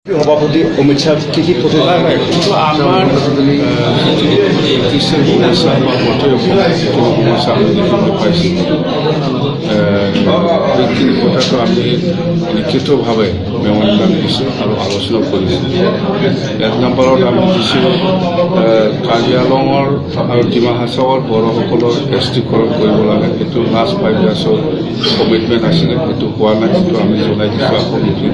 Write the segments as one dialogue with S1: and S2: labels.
S1: সভাপতি অমিত শ্বাহ কি প্ৰতিভা
S2: কিন্তু আমাৰ কৃষিৰ সমস্যা বা গোটেই সমস্যা আমি দেখিবলৈ পাইছোঁ সেইখিনি কথাটো আমি লিখিতভাৱে মেমৰেণ্ডাম দিছোঁ আৰু আলোচনা কৰিছোঁ। 1 নম্বৰত আমি দিছোঁ কাৰ্বি আংলঙৰ আৰু ডিমা হাছাওৰ বড়োসকলৰ এছটিকৰণ কৰিব লাগে। সেইটো লাষ্ট 5 yearsৰ কমিটমেণ্ট আছিলে, সেইটো হোৱা নাই, সেইটো আমি জনাই দিছোঁ আকৌ নতুন।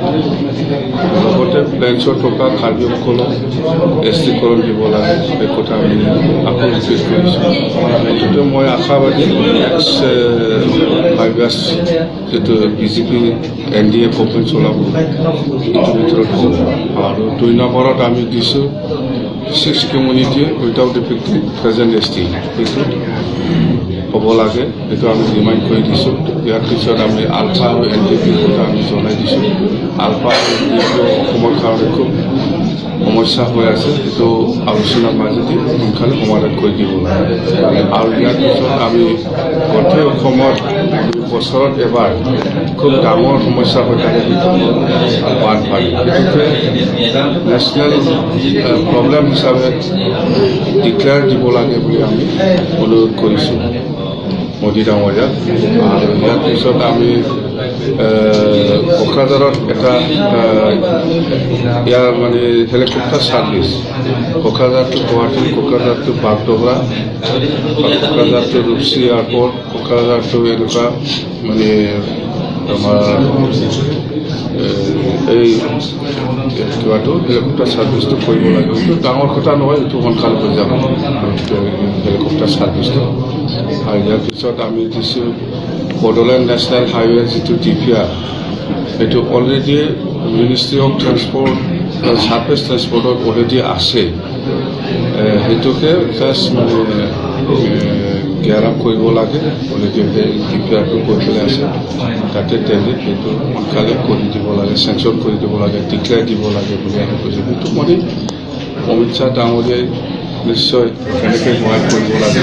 S2: লগতে প্লেন্সত থকা কাৰ্বিসকলক এছটিকৰণ দিব লাগে, সেই কথা আমি আকৌ ৰিপিট কৰিছোঁ। গতিকে মই আশাবাদী নেক্সট 5 years যিটো বিজেপি NDA গভৰ্ণমেণ্ট চলাব এইটোৰ ভিতৰত হ'ব। আৰু 2 নম্বৰত আমি দিছোঁ 6 community without defective present ST সেইটো হ'ব লাগে, সেইটো আমি ডিমাণ্ড কৰি দিছোঁ। ইয়াৰ পিছত আমি আলফা আৰু NDPৰ কথা আমি জনাই দিছোঁ। আলফা আৰু NDP অসমৰ কাৰণে খুব সমস্যা হৈ আছে, সেইটো আলোচনাৰ মাজেদি সোনকালে সমাধান কৰি দিব লাগে। আৰু ইয়াৰ পিছত আমি গোটেই অসমত বছৰত এবাৰ খুব ডাঙৰ সমস্যা হৈ থাকে বানপানী, সেইটোকে নেশ্যনেল প্ৰব্লেম হিচাপে ডিক্লেয়াৰ দিব লাগে বুলি আমি অনুৰোধ কৰিছোঁ মোদী ডাঙৰীয়াক। আৰু ইয়াৰ পিছত আমি কোকৰাঝাৰত এটা ইয়াৰ মানে helicopter service Kokrajhar to Guwahati, Kokrajhar to Bagdogra, Kokrajhar to Rupsi airport, Kokrajhar to এনেকুৱা মানে আমাৰ এই কিবাটো হেলিকপ্টাৰ ছাৰ্ভিচটো কৰিব লাগে। এইটো ডাঙৰ কথা নহয়, এইটো সোনকালে হৈ যাব হেলিকপ্টাৰ ছাৰ্ভিচটো। আৰু ইয়াৰ পিছত আমি দিছোঁ বড়োলেণ্ড নেশ্যনেল হাইৱে যিটো DPR, সেইটো already ministry of transport surface ট্ৰান্সপৰ্টত অলৰেডি আছে। সেইটোকে জাষ্ট মানে গেয়াৰ আপ কৰিব লাগে, অলৰেডি DPRটো কৰি পেলাই আছে, তাতে দিল্লীত সেইটো সোনকালে কৰি দিব লাগে, চেংচন কৰি দিব লাগে, ডিক্লেয়াৰ দিব লাগে বুলি আমি কৈছোঁ। সেইটো মানে অমিত শ্বাহ ডাঙৰীয়াই নিশ্চয় কেনেকৈ সহায় কৰিব লাগে,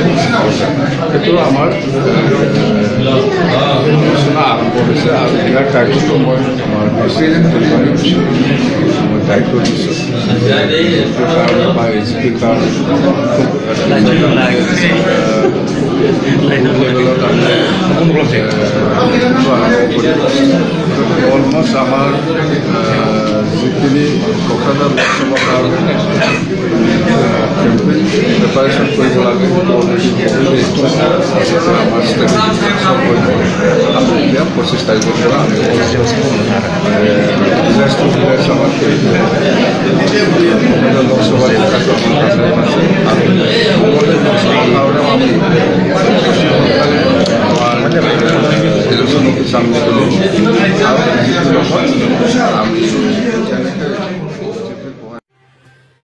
S2: সেইটো আমাৰ আলোচনা আৰম্ভ হৈছে। আৰু ইয়াৰ দায়িত্বটো মই আমাৰ মই দায়িত্ব দিছোঁ কাৰণে বা AGPৰ কাৰণে অলমষ্ট আমাৰ যিখিনি কোকৰাঝাৰ লোকসভা কাৰণে কেম্পেইন প্ৰিপাৰেশ্যন কৰিব লাগে, আমাৰ ষ্ট্ৰেটেজি আমি এতিয়া 25 তাৰিখৰ পৰা আমি ভিলেজ টু ভিলেজ আমাৰ